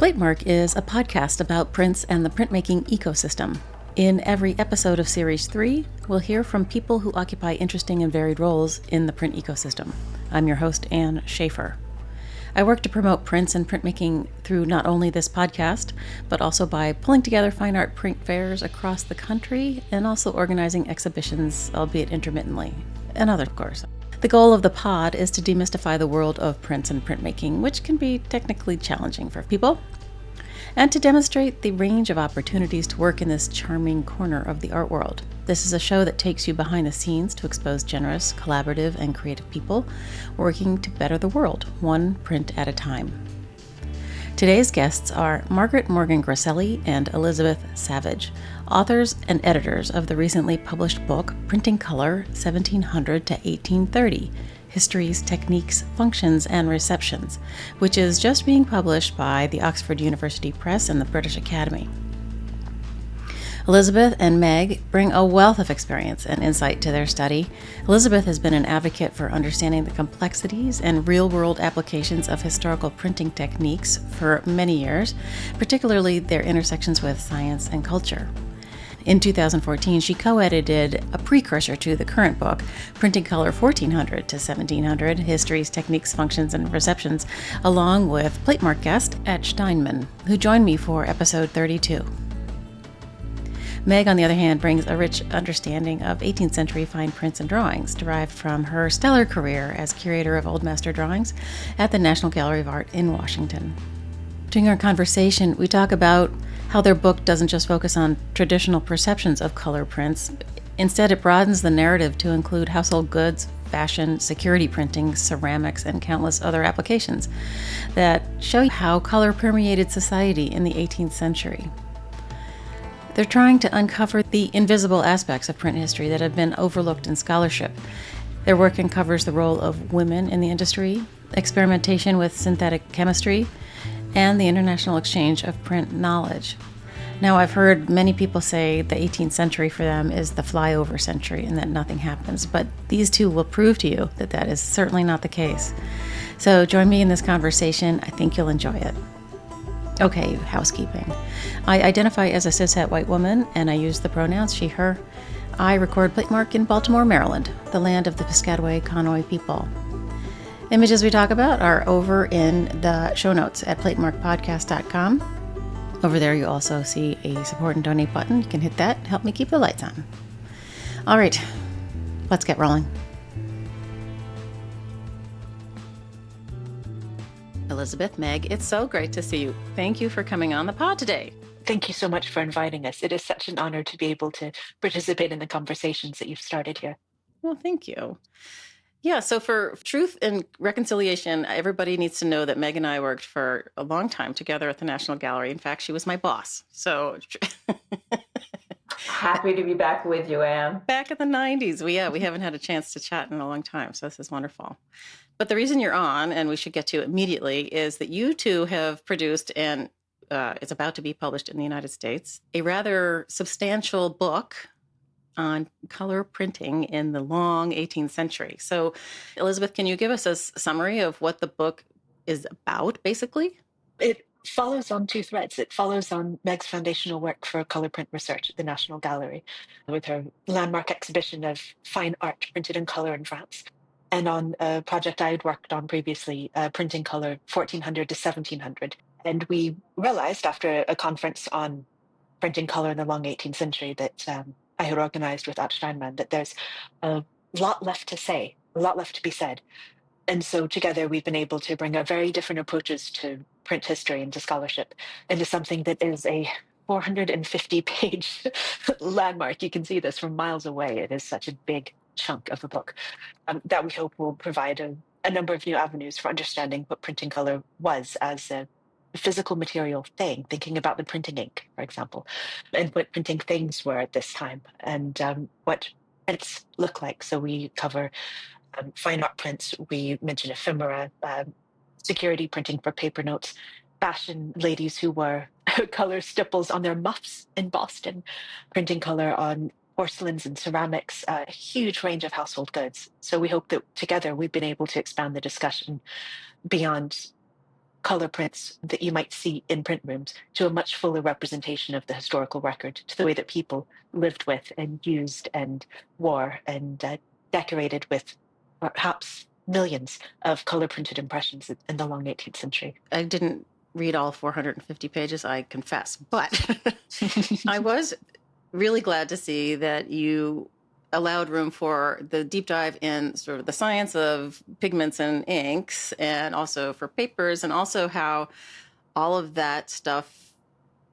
Platemark is a podcast about prints and the printmaking ecosystem. In every episode of Series 3, we'll hear from people who occupy interesting and varied roles in the print ecosystem. I'm your host, Anne Schaefer. I work to promote prints and printmaking through not only this podcast, but also by pulling together fine art print fairs across the country and also organizing exhibitions, albeit intermittently, and others, of course. The goal of the pod is to demystify the world of prints and printmaking, which can be technically challenging for people, and to demonstrate the range of opportunities to work in this charming corner of the art world. This is a show that takes you behind the scenes to expose generous, collaborative, and creative people working to better the world, one print at a time. Today's guests are Margaret Morgan Grasselli and Elizabeth Savage, authors and editors of the recently published book Printing Color 1700 to 1830, Histories, Techniques, Functions, and Receptions, which is just being published by the Oxford University Press and the British Academy. Elizabeth and Meg bring a wealth of experience and insight to their study. Elizabeth has been an advocate for understanding the complexities and real-world applications of historical printing techniques for many years, particularly their intersections with science and culture. In 2014, she co-edited a precursor to the current book, Printing Color 1400 to 1700, Histories, Techniques, Functions, and Receptions, along with Platemark guest Ed Steinman, who joined me for episode 32. Meg, on the other hand, brings a rich understanding of 18th century fine prints and drawings derived from her stellar career as curator of Old Master drawings at the National Gallery of Art in Washington. During our conversation, we talk about how their book doesn't just focus on traditional perceptions of color prints. Instead, it broadens the narrative to include household goods, fashion, security printing, ceramics, and countless other applications that show how color permeated society in the 18th century. They're trying to uncover the invisible aspects of print history that have been overlooked in scholarship. Their work uncovers the role of women in the industry, experimentation with synthetic chemistry, and the international exchange of print knowledge. Now, I've heard many people say the 18th century for them is the flyover century and that nothing happens, but these two will prove to you that that is certainly not the case. So join me in this conversation. I think you'll enjoy it. Okay, housekeeping. I identify as a cishet white woman, and I use the pronouns she, her. I record Platemark in Baltimore, Maryland, the land of the Piscataway Conoy people. Images we talk about are over in the show notes at platemarkpodcast.com. Over there, you also see a support and donate button. You can hit that, help me keep the lights on. All right, let's get rolling. Elizabeth, Meg, it's so great to see you. Thank you for coming on the pod today. Thank you so much for inviting us. It is such an honor to be able to participate in the conversations that you've started here. Well, thank you. Yeah, so for Truth and Reconciliation, everybody needs to know that Meg and I worked for a long time together at the National Gallery. In fact, she was my boss. So happy to be back with you, Anne. Back in the 90s. We haven't had a chance to chat in a long time, so this is wonderful. But the reason you're on, and we should get to immediately, is that you two have produced, and it's about to be published in the United States, a rather substantial book on color printing in the long 18th century. So, Elizabeth, can you give us a summary of what the book is about, basically? It follows on two threads. It follows on Meg's foundational work for color print research at the National Gallery, with her landmark exhibition of fine art printed in color in France, and on a project I had worked on previously, Printing Color 1400 to 1700. And we realized after a conference on printing color in the long 18th century that I had organized with Ed Steinman, that there's a lot left to say, a lot left to be said. And so together we've been able to bring a very different approaches to print history and to scholarship into something that is a 450-page landmark. You can see this from miles away. It is such a big chunk of a book that we hope will provide a number of new avenues for understanding what printing color was as a physical material thing, thinking about the printing ink, for example, and what printing things were at this time, and what prints look like. So we cover fine art prints, we mention ephemera, security printing for paper notes, fashion ladies who wore color stipples on their muffs in Boston, printing color on porcelains and ceramics, a huge range of household goods. So we hope that together we've been able to expand the discussion beyond color prints that you might see in print rooms to a much fuller representation of the historical record, to the way that people lived with and used and wore and decorated with perhaps millions of color printed impressions in the long 18th century. I didn't read all 450 pages, I confess, but I was really glad to see that you allowed room for the deep dive in sort of the science of pigments and inks, and also for papers, and also how all of that stuff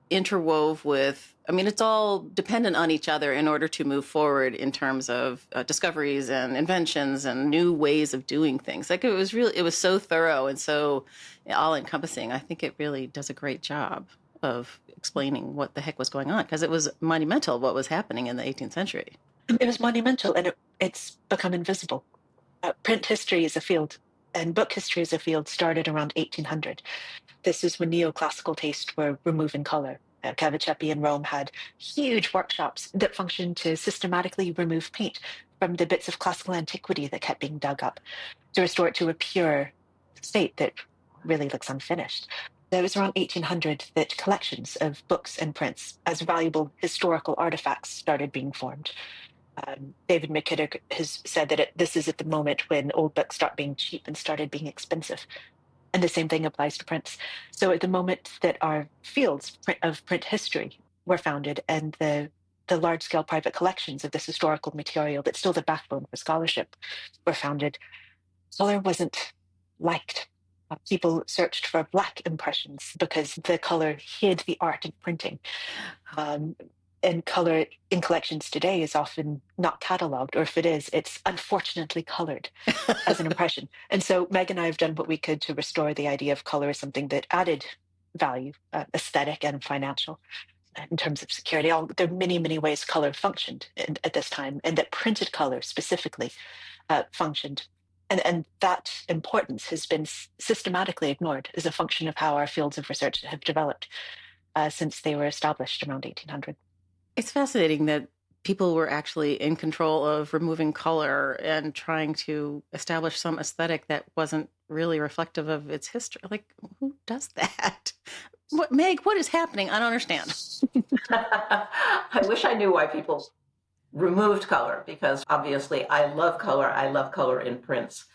interwove with, I mean, it's all dependent on each other in order to move forward in terms of discoveries and inventions and new ways of doing things. Like, it was so thorough and so all encompassing. I think it really does a great job of explaining what the heck was going on, because it was monumental what was happening in the 18th century. It was monumental, and it's become invisible. Print history as a field and book history as a field started around 1800. This is when neoclassical tastes were removing color. Caviceppi in Rome had huge workshops that functioned to systematically remove paint from the bits of classical antiquity that kept being dug up, to restore it to a pure state that really looks unfinished. It was around 1800 that collections of books and prints as valuable historical artifacts started being formed. David McKidder has said that this is at the moment when old books start being cheap and started being expensive. And the same thing applies to prints. So at the moment that our fields of print history were founded, and the large-scale private collections of this historical material that's still the backbone for scholarship were founded, color wasn't liked. People searched for black impressions because the color hid the art of printing. And color in collections today is often not cataloged, or if it is, it's unfortunately colored as an impression. And so Meg and I have done what we could to restore the idea of color as something that added value, aesthetic and financial, in terms of security. There are many, many ways color functioned at this time, and that printed color specifically functioned. And that importance has been systematically ignored as a function of how our fields of research have developed since they were established around 1800. It's fascinating that people were actually in control of removing color and trying to establish some aesthetic that wasn't really reflective of its history. Like, who does that? Meg, what is happening? I don't understand. I wish I knew why people removed color, because obviously I love color. I love color in prints.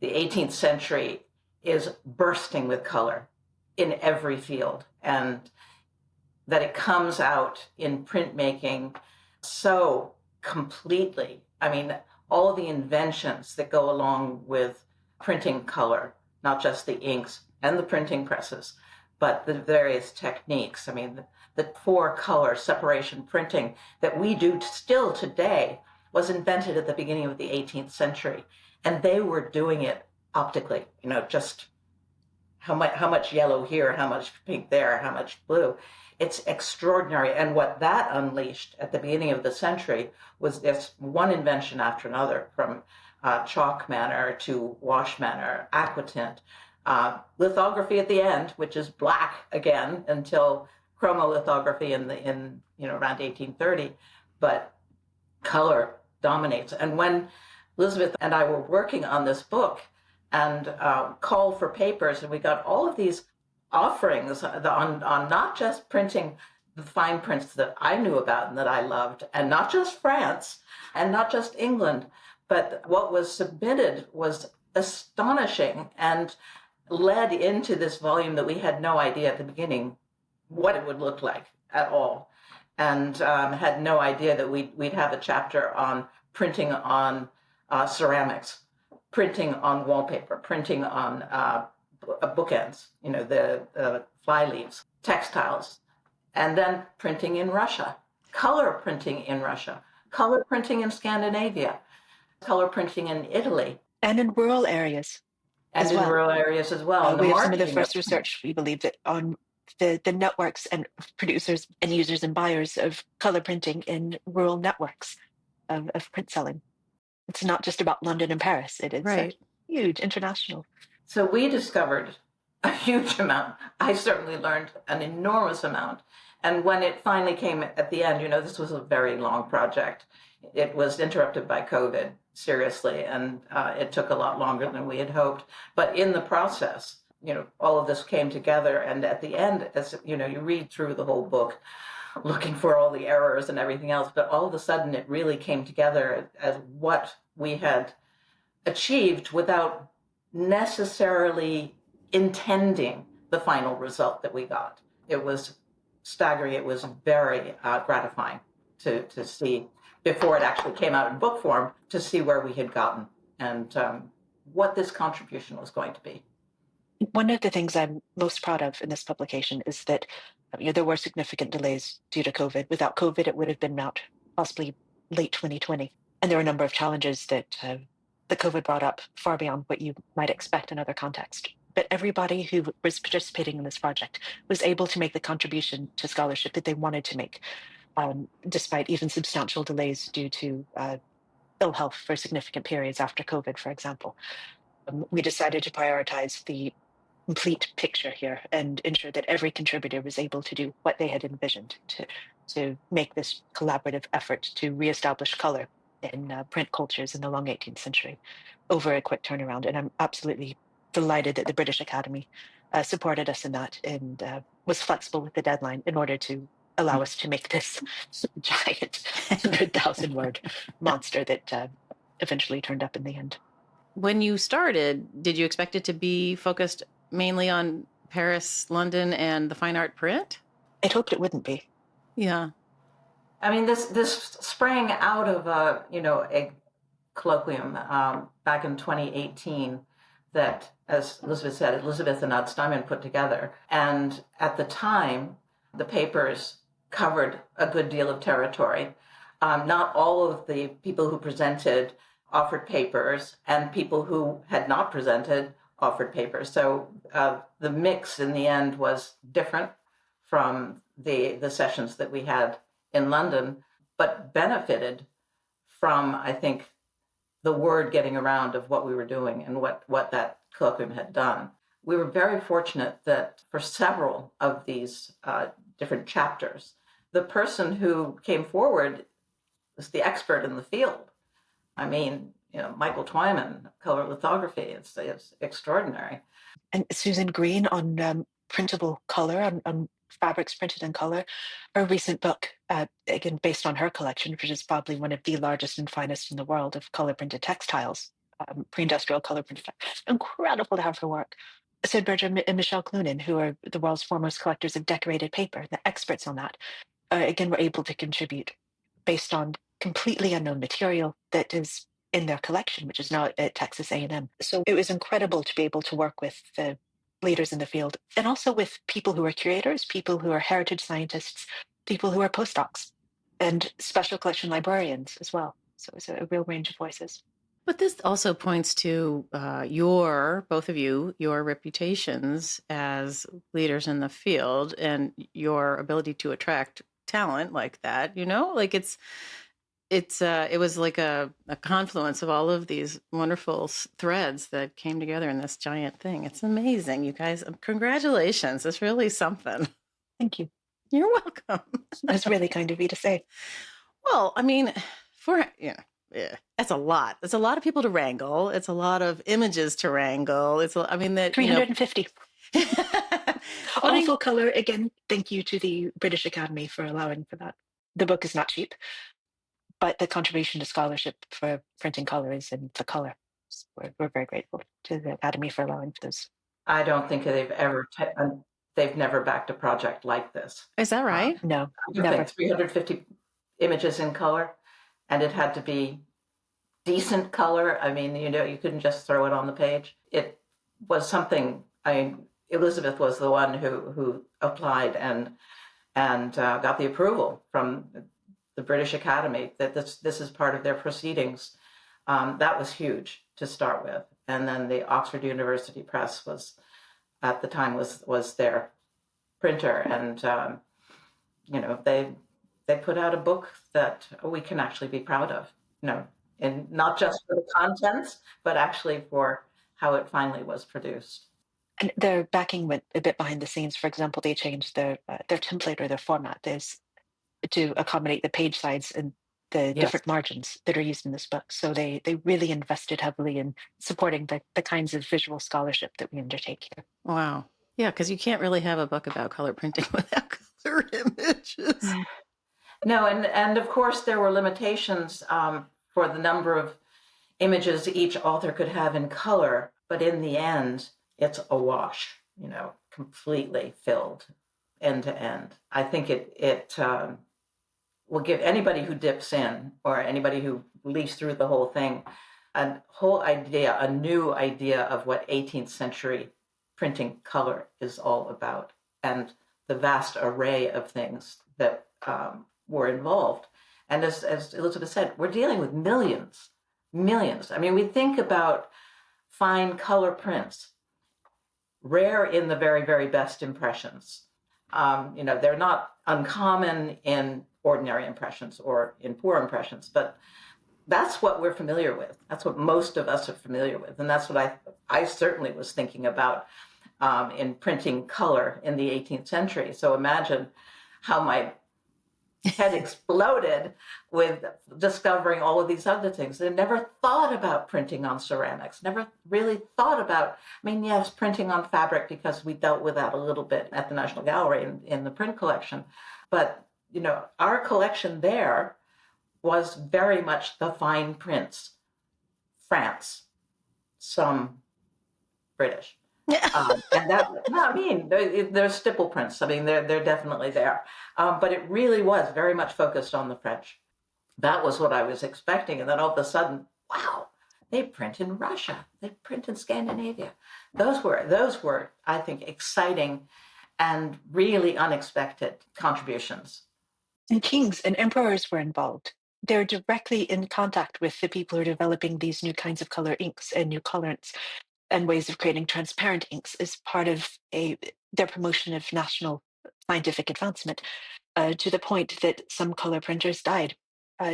The 18th century is bursting with color in every field, and that it comes out in printmaking so completely. I mean, all the inventions that go along with printing color, not just the inks and the printing presses, but the various techniques. I mean, the four-color separation printing that we do still today was invented at the beginning of the 18th century. And they were doing it optically, just how much yellow here, how much pink there, how much blue. It's extraordinary. And what that unleashed at the beginning of the century was this one invention after another, from chalk manner to wash manner, aquatint, lithography at the end, which is black again until chromolithography in around 1830, but color dominates. And when Elizabeth and I were working on this book and called for papers, and we got all of these offerings on not just printing the fine prints that I knew about and that I loved, and not just France and not just England, but what was submitted was astonishing and led into this volume that we had no idea at the beginning what it would look like at all, and had no idea that we'd have a chapter on printing on ceramics, printing on wallpaper, printing on bookends, the fly leaves, textiles, and then printing in Russia, color printing in Russia, color printing in Scandinavia, color printing in Italy. And in rural areas. And in rural areas as well. We have some of the first research, we believe, that on the networks and producers and users and buyers of color printing in rural networks of print selling. It's not just about London and Paris. It is huge, international. So we discovered a huge amount. I certainly learned an enormous amount. And when it finally came at the end, this was a very long project. It was interrupted by COVID, seriously, and it took a lot longer than we had hoped. But in the process, all of this came together. And at the end, as you read through the whole book, looking for all the errors and everything else, but all of a sudden it really came together as what we had achieved without necessarily intending the final result that we got. It was staggering. It was very gratifying to see, before it actually came out in book form, to see where we had gotten and what this contribution was going to be. One of the things I'm most proud of in this publication is that there were significant delays due to COVID. Without COVID, it would have been out possibly late 2020. And there were a number of challenges that COVID brought up far beyond what you might expect in other contexts. But everybody who was participating in this project was able to make the contribution to scholarship that they wanted to make, despite even substantial delays due to ill health for significant periods after COVID, for example. We decided to prioritize the complete picture here and ensure that every contributor was able to do what they had envisioned to make this collaborative effort to reestablish color in print cultures in the long 18th century over a quick turnaround. And I'm absolutely delighted that the British Academy supported us in that and was flexible with the deadline in order to allow us to make this giant 100,000 word monster that eventually turned up in the end. When you started, did you expect it to be focused mainly on Paris, London, and the fine art print? I'd hoped it wouldn't be. Yeah. I mean, this sprang out of a colloquium back in 2018 that, as Elizabeth said, Elizabeth and Odd Steinman put together. And at the time, the papers covered a good deal of territory. Not all of the people who presented offered papers, and people who had not presented offered papers. So the mix in the end was different from the sessions that we had in London, but benefited from, I think, the word getting around of what we were doing and what that colloquium had done. We were very fortunate that for several of these different chapters, the person who came forward was the expert in the field. I mean, Michael Twyman, color lithography, it's extraordinary. And Susan Green on printable color, on fabrics printed in color. Her recent book, again, based on her collection, which is probably one of the largest and finest in the world of color printed textiles, pre-industrial color printed textiles. Incredible to have her work. Sid Berger and Michelle Clunan, who are the world's foremost collectors of decorated paper, the experts on that, again, were able to contribute based on completely unknown material that is in their collection, which is now at Texas A&M. So it was incredible to be able to work with the leaders in the field and also with people who are curators, people who are heritage scientists, people who are postdocs, and special collection librarians as well. So it's a real range of voices. But this also points to both of you, your reputations as leaders in the field and your ability to attract talent like that, like it was like a confluence of all of these wonderful threads that came together in this giant thing. It's amazing, you guys. Congratulations. It's really something. Thank you. You're welcome. That's really kind of you to say. Well, I mean, that's a lot. It's a lot of people to wrangle. It's a lot of images to wrangle. 350. All full color. Again, thank you to the British Academy for allowing for that. The book is not cheap, but the contribution to scholarship for printing color is in the color. We're very grateful to the Academy for allowing for this. I don't think they've never backed a project like this. Is that right? No, never. 350 images in color, and it had to be decent color. I mean, you couldn't just throw it on the page. It was something. Elizabeth was the one who applied and got the approval from the British Academy that this is part of their proceedings. That was huge to start with, and then the Oxford University Press was, at the time, was their printer, and they put out a book that we can actually be proud of. And not just for the contents, but actually for how it finally was produced. And their backing went a bit behind the scenes. For example, they changed their template or their format to accommodate the page size and the Yes. different margins that are used in this book. So they really invested heavily in supporting the kinds of visual scholarship that we undertake here. Wow. Yeah, because you can't really have a book about color printing without color images. No, and of course there were limitations for the number of images each author could have in color, but in the end, it's a wash, completely filled end to end. I think it will give anybody who dips in or anybody who leaves through the whole thing a whole idea, a new idea of what 18th century printing color is all about and the vast array of things that were involved. And as Elizabeth said, we're dealing with millions. I mean, we think about fine color prints, rare in the very, very best impressions. They're not uncommon in ordinary impressions or in poor impressions, but that's what we're familiar with. That's what most of us are familiar with. And that's what I certainly was thinking about in printing color in the 18th century. So imagine how my head exploded with discovering all of these other things. I never thought about printing on ceramics, never really thought about, yes, printing on fabric because we dealt with that a little bit at the National Gallery in the print collection. But, our collection there was very much the fine prints, France, some British. And that, there's stipple prints. They're definitely there. But it really was very much focused on the French. That was what I was expecting. And then all of a sudden, wow, they print in Russia. They print in Scandinavia. Those were, I think, exciting and really unexpected contributions. And kings and emperors were involved. They're directly in contact with the people who are developing these new kinds of color inks and new colorants and ways of creating transparent inks as part of their promotion of national scientific advancement, to the point that some color printers died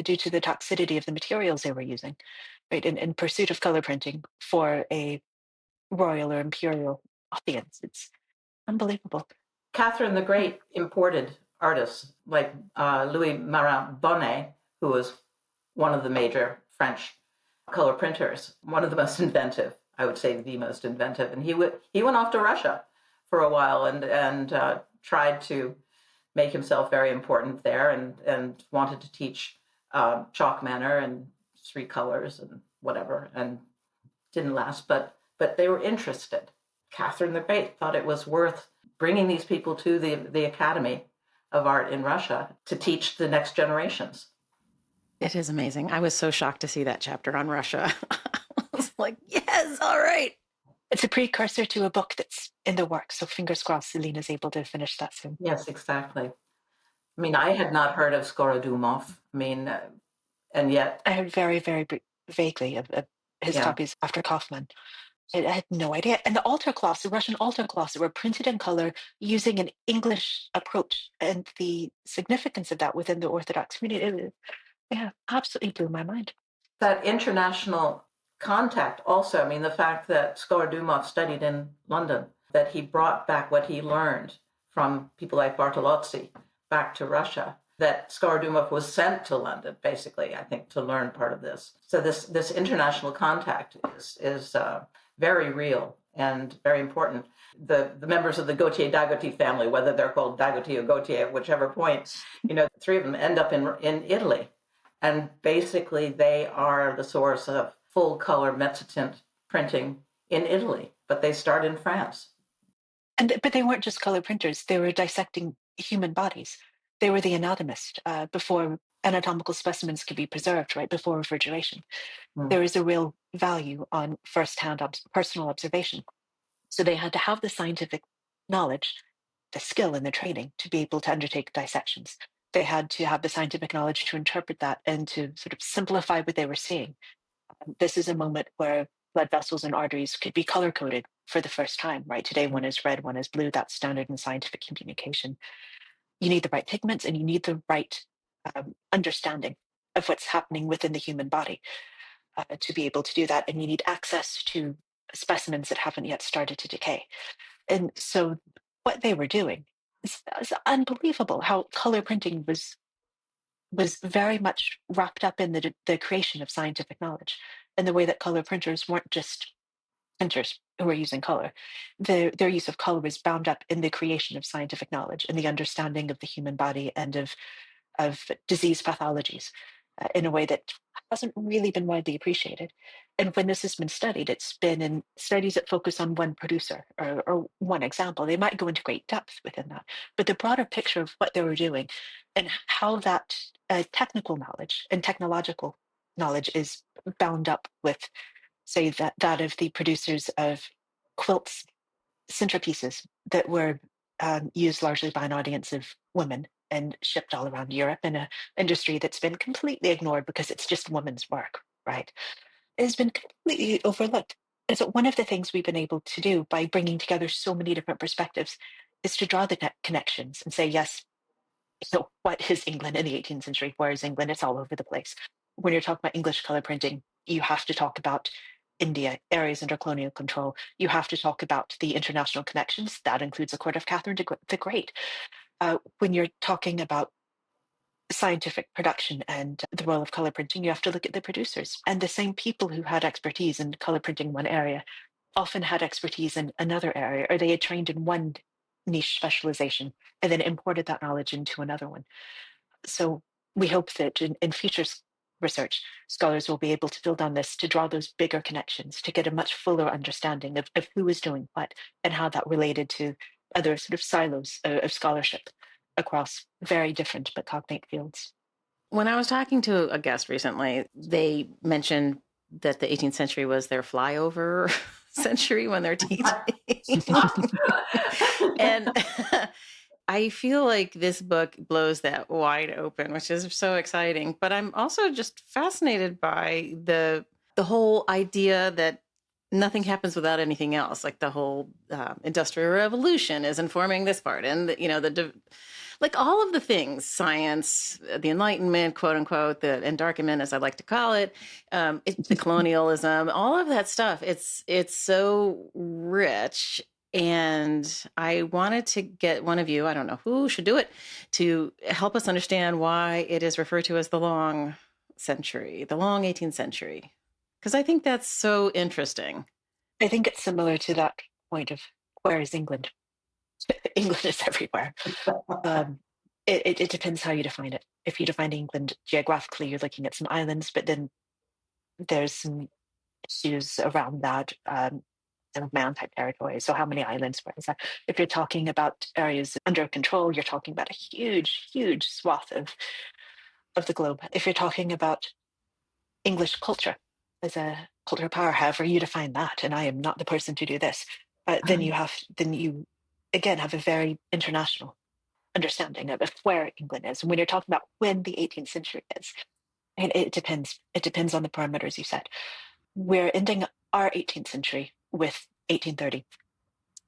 due to the toxicity of the materials they were using, right, in pursuit of color printing for a royal or imperial audience. It's unbelievable. Catherine the Great imported artists like Louis Marin Bonnet, who was one of the major French color printers, one of the most inventive, I would say the most inventive. And he went off to Russia for a while and tried to make himself very important there and wanted to teach chalk manner and three colors and whatever, and didn't last, but they were interested. Catherine the Great thought it was worth bringing these people to the Academy of Art in Russia to teach the next generations. It is amazing. I was so shocked to see that chapter on Russia. I was like, yes, all right. It's a precursor to a book that's in the works, so fingers crossed Selena's able to finish that soon. Yes, exactly. I had not heard of Skorodumov. And yet... I heard very, very vaguely of his copies after Kaufman. I had no idea. And the altarcloths, the Russian altarcloths, were printed in color using an English approach, and the significance of that within the Orthodox community, absolutely blew my mind. That international contact also, the fact that Skorodumov studied in London, that he brought back what he learned from people like Bartolozzi back to Russia, that Skorodumov was sent to London, basically, I think, to learn part of this. So this international contact is very real and very important. The members of the Gautier-Dagoty family, whether they're called Dagoty or Gautier at whichever point, the three of them end up in Italy. And basically, they are the source of full-color mezzotint printing in Italy, but they start in France. But they weren't just color printers. They were dissecting human bodies. They were the anatomist before anatomical specimens could be preserved, right, before refrigeration. There is a real value on first-hand personal observation. So they had to have the scientific knowledge, the skill and the training to be able to undertake dissections. They had to have the scientific knowledge to interpret that and to sort of simplify what they were seeing. This is a moment where blood vessels and arteries could be color-coded for the first time, right? Today, one is red, one is blue. That's standard in scientific communication. You need the right pigments and you need the right understanding of what's happening within the human body to be able to do that. And you need access to specimens that haven't yet started to decay. And so what they were doing is unbelievable, how color printing was was very much wrapped up in the creation of scientific knowledge, and the way that color printers weren't just printers who were using color. Their use of color was bound up in the creation of scientific knowledge and the understanding of the human body and of disease pathologies in a way that hasn't really been widely appreciated. And when this has been studied, it's been in studies that focus on one producer or one example. They might go into great depth within that, but the broader picture of what they were doing and how that technical knowledge and technological knowledge is bound up with, say, that of the producers of quilts, centerpieces that were used largely by an audience of women and shipped all around Europe in an industry that's been completely ignored because it's just women's work, right? It has been completely overlooked. And so, one of the things we've been able to do by bringing together so many different perspectives is to draw the connections and say, yes, so what is England in the 18th century? Where is England? It's all over the place. When you're talking about English color printing, you have to talk about India, areas under colonial control. You have to talk about the international connections. That includes the court of Catherine the Great. When you're talking about scientific production and the role of color printing, you have to look at the producers. And the same people who had expertise in color printing one area often had expertise in another area, or they had trained in one niche specialization and then imported that knowledge into another one. So we hope that in future research, scholars will be able to build on this to draw those bigger connections, to get a much fuller understanding of who is doing what and how that related to other sort of silos of scholarship across very different but cognate fields. When I was talking to a guest recently, they mentioned that the 18th century was their flyover century when they're teaching. And I feel like this book blows that wide open, which is so exciting. But I'm also just fascinated by the whole idea that nothing happens without anything else. Like the whole Industrial Revolution is informing this part, and like all of the things, science, the Enlightenment, quote unquote, the Endarkenment, as I like to call it, the colonialism, all of that stuff. It's so rich. And I wanted to get one of you, I don't know who should do it, to help us understand why it is referred to as the long century, the long 18th century. Because I think that's so interesting. I think it's similar to that point of where is England? England is everywhere. It depends how you define it. If you define England geographically, you're looking at some islands, but then there's some issues around that. Of mound type territory. So how many islands? Where is that? If you're talking about areas under control, you're talking about a huge, huge swath of the globe. If you're talking about English culture as a cultural power, however you define that, and I am not the person to do this, then you again have a very international understanding of where England is. And when you're talking about when the 18th century is, and it depends. It depends on the parameters you set. We're ending our 18th century with 1830.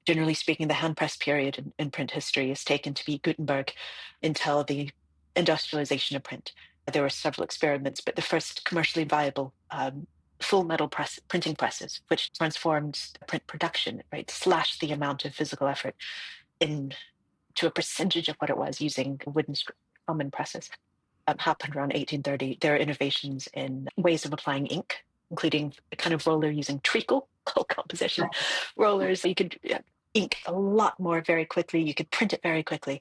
Generally speaking, the hand press period in print history is taken to be Gutenberg until the industrialization of print. There were several experiments, but the first commercially viable full metal printing presses, which transformed print production, right, slashed the amount of physical effort into a percentage of what it was using wooden common presses, happened around 1830. There are innovations in ways of applying ink, including a kind of roller using treacle composition rollers. So you could ink a lot more very quickly. You could print it very quickly.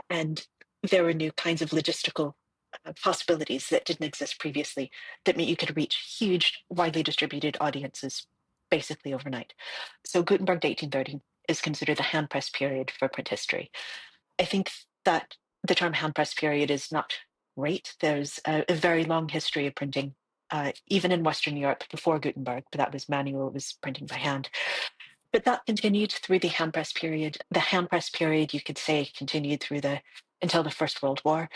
And there were new kinds of logistical possibilities that didn't exist previously that meant you could reach huge, widely distributed audiences basically overnight. So Gutenberg to 1830 is considered the hand press period for print history. I think that the term hand press period is not great. There's a very long history of printing, even in Western Europe before Gutenberg, but that was manual, it was printing by hand. But that continued through the hand press period. The hand press period, you could say, continued until the First World War.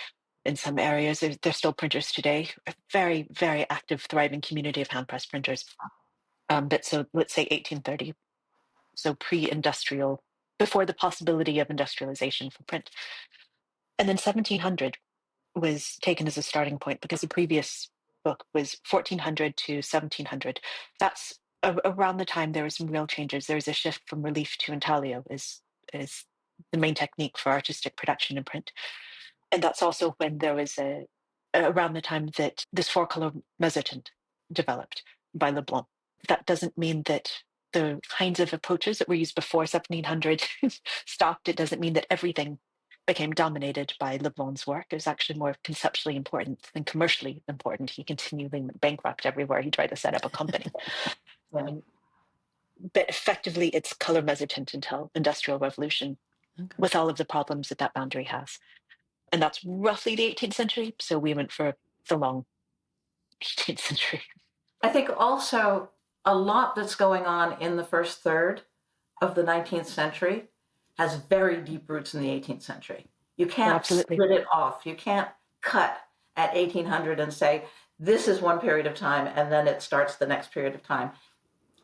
In some areas, there's still printers today, a very, very active, thriving community of hand press printers. But so let's say 1830, so pre-industrial, before the possibility of industrialization for print. And then 1700 was taken as a starting point because the previous book was 1400 to 1700. That's around the time there were some real changes. There was a shift from relief to intaglio is the main technique for artistic production in print. And that's also when there was around the time that this four-color mezzotint developed by Leblanc. That doesn't mean that the kinds of approaches that were used before 1700 stopped. It doesn't mean that everything became dominated by Leblanc's work. It was actually more conceptually important than commercially important. He continually went bankrupt everywhere he tried to set up a company. But effectively, it's color mezzotint until Industrial Revolution, with all of the problems that that boundary has. And that's roughly the 18th century. So we went for the long 18th century. I think also a lot that's going on in the first third of the 19th century has very deep roots in the 18th century. You can't split it off. You can't cut at 1800 and say, this is one period of time, and then it starts the next period of time.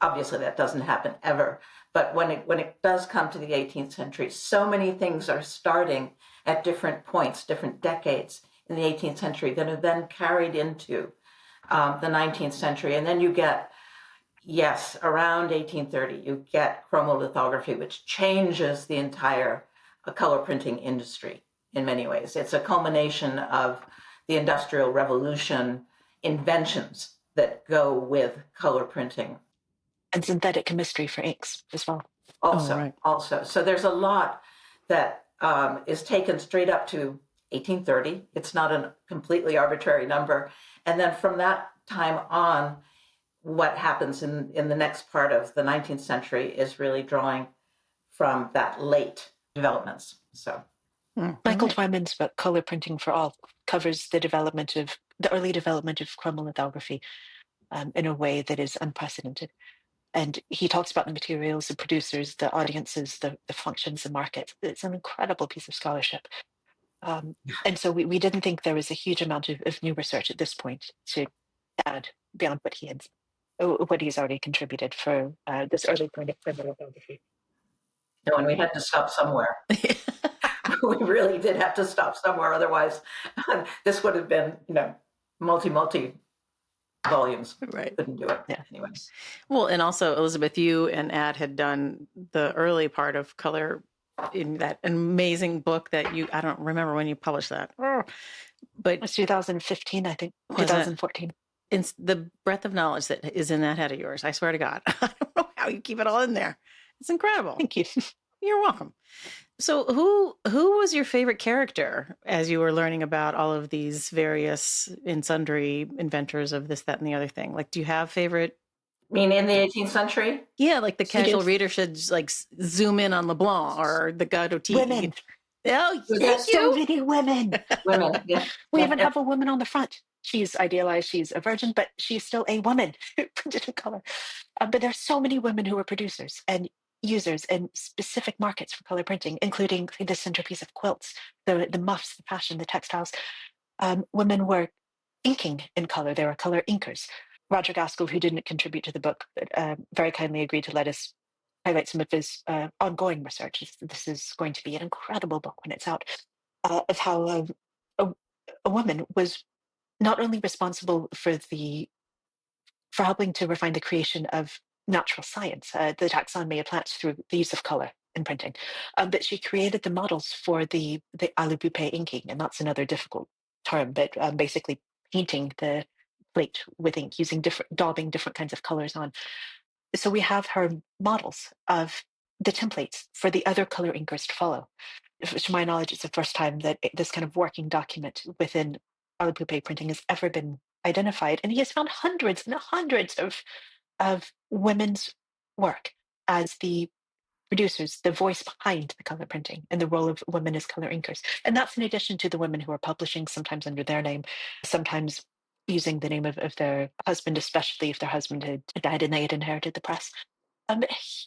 Obviously, that doesn't happen ever. But when it does come to the 18th century, so many things are starting at different points, different decades in the 18th century that are then carried into the 19th century. And then you get, yes, around 1830, you get chromolithography, which changes the entire color printing industry in many ways. It's a culmination of the Industrial Revolution inventions that go with color printing. And synthetic chemistry for inks as well. Also. So there's a lot that is taken straight up to 1830. It's not a completely arbitrary number. And then from that time on, what happens in the next part of the 19th century is really drawing from that late developments. So Michael Twyman's book, Color Printing for All, covers the early development of chromolithography in a way that is unprecedented. And he talks about the materials, the producers, the audiences, the functions, the market. It's an incredible piece of scholarship. And so we didn't think there was a huge amount of new research at this point to add beyond what he's already contributed for this early kind of chromolithography. No, and we had to stop somewhere. We really did have to stop somewhere. Otherwise, this would have been, multi volumes. Right. Couldn't do it anyway. Well, and also, Elizabeth, you and Ad had done the early part of color in that amazing book that I don't remember when you published that. But it was 2015, I think, 2014. It's the breadth of knowledge that is in that head of yours. I swear to God. I don't know how you keep it all in there. It's incredible. Thank you. You're welcome. So who was your favorite character as you were learning about all of these various and sundry inventors of this, that, and the other thing? Like, do you have favorite? I mean, in the 18th century? Yeah, like the casual reader should like zoom in on Leblanc or the Gaudoti. Women. Oh, there's so many women. Women, yeah. We even have a woman on the front. She's idealized. She's a virgin, but she's still a woman printed in color. But there's so many women who are producers and users in specific markets for color printing, including the centerpiece of quilts, the muffs, the fashion, the textiles. Women were inking in color. They were color inkers. Roger Gaskell, who didn't contribute to the book, but very kindly agreed to let us highlight some of his ongoing research. This is going to be an incredible book when it's out, of how a woman was not only responsible for helping to refine the creation of natural science, the taxonomy of plants through the use of color in printing, but she created the models for the alu-bupe inking, and that's another difficult term, but basically painting the plate with ink, daubing different kinds of colors on. So we have her models of the templates for the other color inkers to follow. To my knowledge, it's the first time that this kind of working document within alu-bupe printing has ever been identified, and he has found hundreds and hundreds of women's work as the producers, the voice behind the color printing, and the role of women as color inkers. And that's in addition to the women who are publishing, sometimes under their name, sometimes using the name of their husband, especially if their husband had died and they had inherited the press. A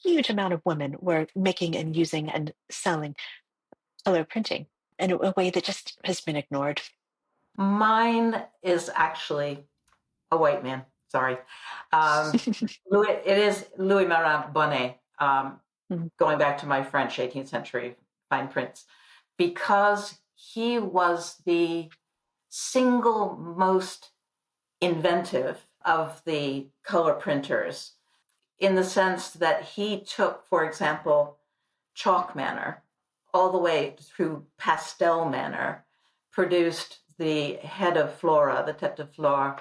huge amount of women were making and using and selling color printing in a way that just has been ignored. Mine is actually a white man. Sorry. It is Louis Marin Bonnet, going back to my French 18th century fine prints, because he was the single most inventive of the color printers, in the sense that he took, for example, chalk manner all the way through pastel manner, produced the head of flora, the tête de flore,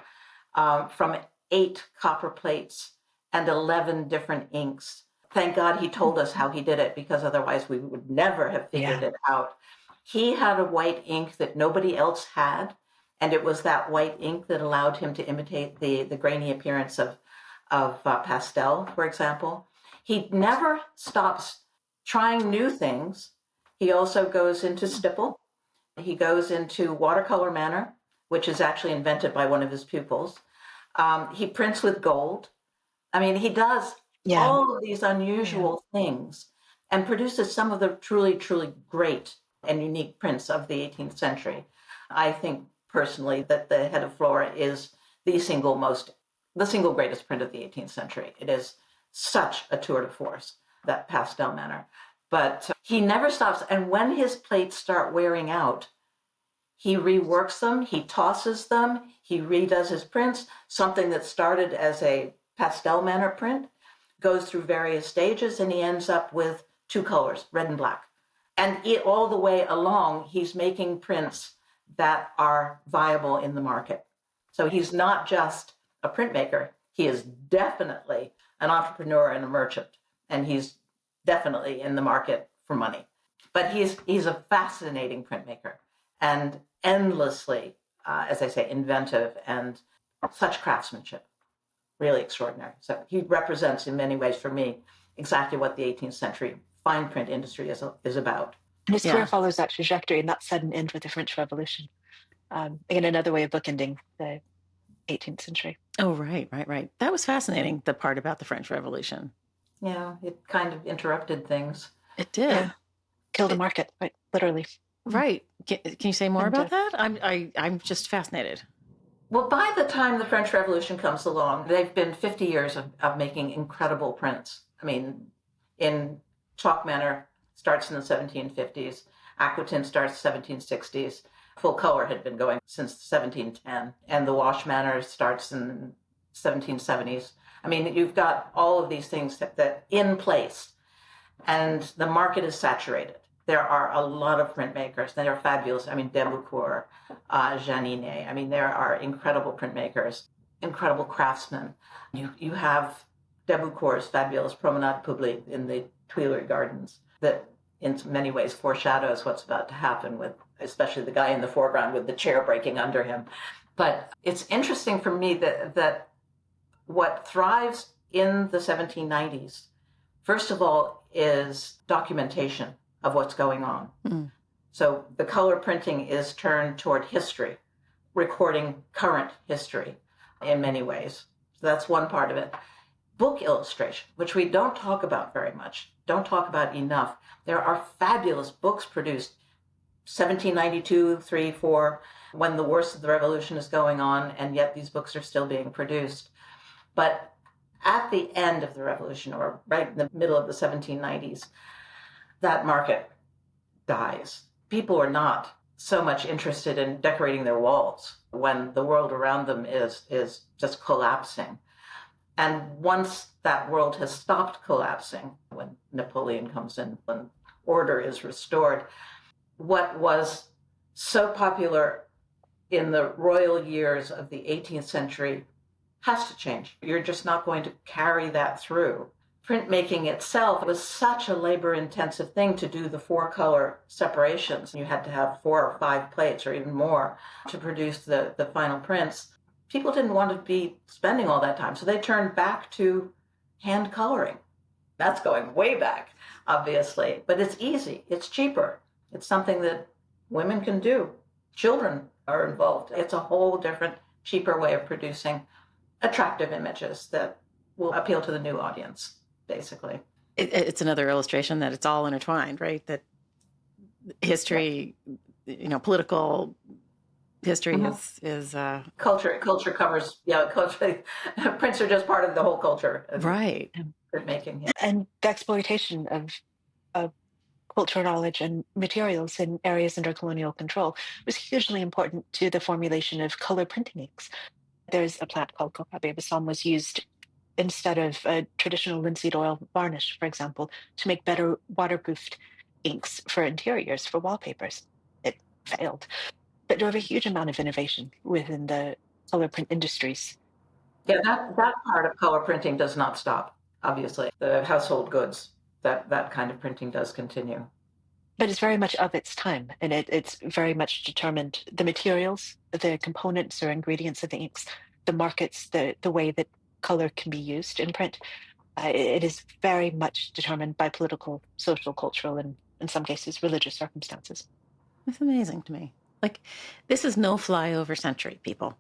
from 8 copper plates and 11 different inks. Thank God he told us how he did it, because otherwise we would never have figured it out. He had a white ink that nobody else had, and it was that white ink that allowed him to imitate the grainy appearance of pastel, for example. He never stops trying new things. He also goes into stipple. He goes into watercolor manner, which is actually invented by one of his pupils. He prints with gold. I mean, he does all of these unusual things and produces some of the truly, truly great and unique prints of the 18th century. I think personally that the head of flora is the single greatest print of the 18th century. It is such a tour de force, that pastel manner. But he never stops. And when his plates start wearing out, he reworks them, he tosses them, he redoes his prints. Something that started as a pastel manner print goes through various stages, and he ends up with 2 colors, red and black. And all the way along, he's making prints that are viable in the market. So he's not just a printmaker, he is definitely an entrepreneur and a merchant, and he's definitely in the market for money. But he's a fascinating printmaker and endlessly, as I say, inventive and such craftsmanship. Really extraordinary. So he represents in many ways for me exactly what the 18th century fine print industry is about. And his career follows that trajectory, and that sudden end with the French Revolution. Again, another way of bookending the 18th century. Oh, right. That was fascinating, the part about the French Revolution. Yeah, it kind of interrupted things. It did. Yeah. Killed the market, right? Literally. Right. Can you say more about that? I'm just fascinated. Well, by the time the French Revolution comes along, they've been 50 years of making incredible prints. I mean, in chalk manner starts in the 1750s, aquatint starts 1760s. Full color had been going since 1710, and the wash manner starts in 1770s. I mean, you've got all of these things that in place, and the market is saturated. There are a lot of printmakers. They are fabulous. I mean, Debucourt, Janinet. I mean, there are incredible printmakers, incredible craftsmen. You have Debucourt's fabulous Promenade Publique in the Tuileries Gardens that in many ways foreshadows what's about to happen, with especially the guy in the foreground with the chair breaking under him. But it's interesting for me that what thrives in the 1790s, first of all, is documentation of what's going on. Mm. So the color printing is turned toward history, recording current history in many ways. So that's one part of it. Book illustration, which we don't talk about very much, don't talk about enough. There are fabulous books produced 1792, 3, 4, when the worst of the revolution is going on, and yet these books are still being produced. But at the end of the revolution, or right in the middle of the 1790s, that market dies. People are not so much interested in decorating their walls when the world around them is just collapsing. And once that world has stopped collapsing, when Napoleon comes in, when order is restored, what was so popular in the royal years of the 18th century has to change. You're just not going to carry that through. Printmaking itself was such a labor-intensive thing to do the 4-color separations. You had to have 4 or 5 plates or even more to produce the final prints. People didn't want to be spending all that time, so they turned back to hand coloring. That's going way back, obviously, but it's easy, it's cheaper. It's something that women can do. Children are involved. It's a whole different, cheaper way of producing attractive images that will appeal to the new audience, basically. It's another illustration that it's all intertwined, right? That history, political history is culture covers, culture. Prints are just part of the whole culture. Right. Printmaking. Yeah. And the exploitation of cultural knowledge and materials in areas under colonial control was hugely important to the formulation of color printing inks. There's a plant called coca babassom was used instead of a traditional linseed oil varnish, for example, to make better waterproofed inks for interiors, for wallpapers. It failed. that drove a huge amount of innovation within the color print industries. Yeah, that part of color printing does not stop, obviously. The household goods, that kind of printing does continue. But it's very much of its time, and it's very much determined the materials, the components or ingredients of the inks, the markets, the way that color can be used in print. It is very much determined by political, social, cultural, and in some cases, religious circumstances. It's amazing to me. Like, this is no flyover century, people.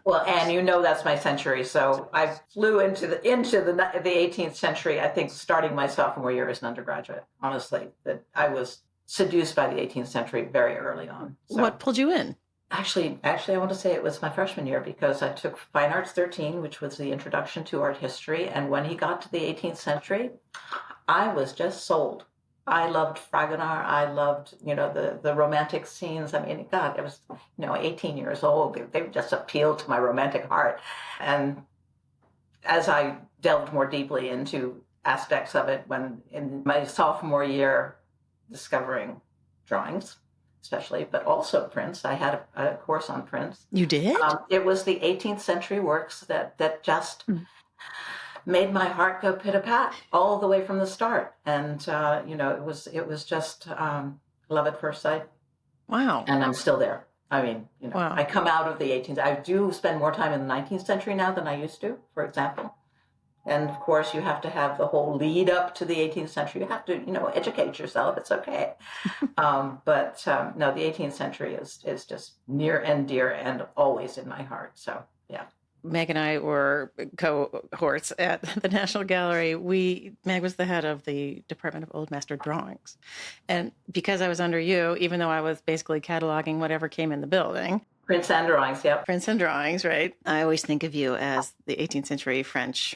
Well, Anne, you know that's my century. So I flew into the 18th century. I think starting my sophomore year as an undergraduate. Honestly, that I was seduced by the 18th century very early on. So, what pulled you in? Actually, I want to say it was my freshman year because I took Fine Arts 13, which was the introduction to art history. And when he got to the 18th century, I was just sold. I loved Fragonard. I loved, the romantic scenes. I mean, God, I was, 18 years old. They just appealed to my romantic heart. And as I delved more deeply into aspects of it, when in my sophomore year, discovering drawings, especially, but also prints. I had a course on prints. You did? It was the 18th century works that just made my heart go pit-a-pat all the way from the start. And, it was just love at first sight. Wow. And I'm still there. I mean, wow. I come out of the 18th. I do spend more time in the 19th century now than I used to, for example. And of course, you have to have the whole lead up to the 18th century. You have to, educate yourself. It's okay. No, the 18th century is just near and dear and always in my heart. So, yeah. Meg and I were cohorts at the National Gallery. Meg was the head of the Department of Old Master Drawings. And because I was under you, even though I was basically cataloging whatever came in the building. Prints and drawings, yep. Prints and drawings, right? I always think of you as the 18th century French,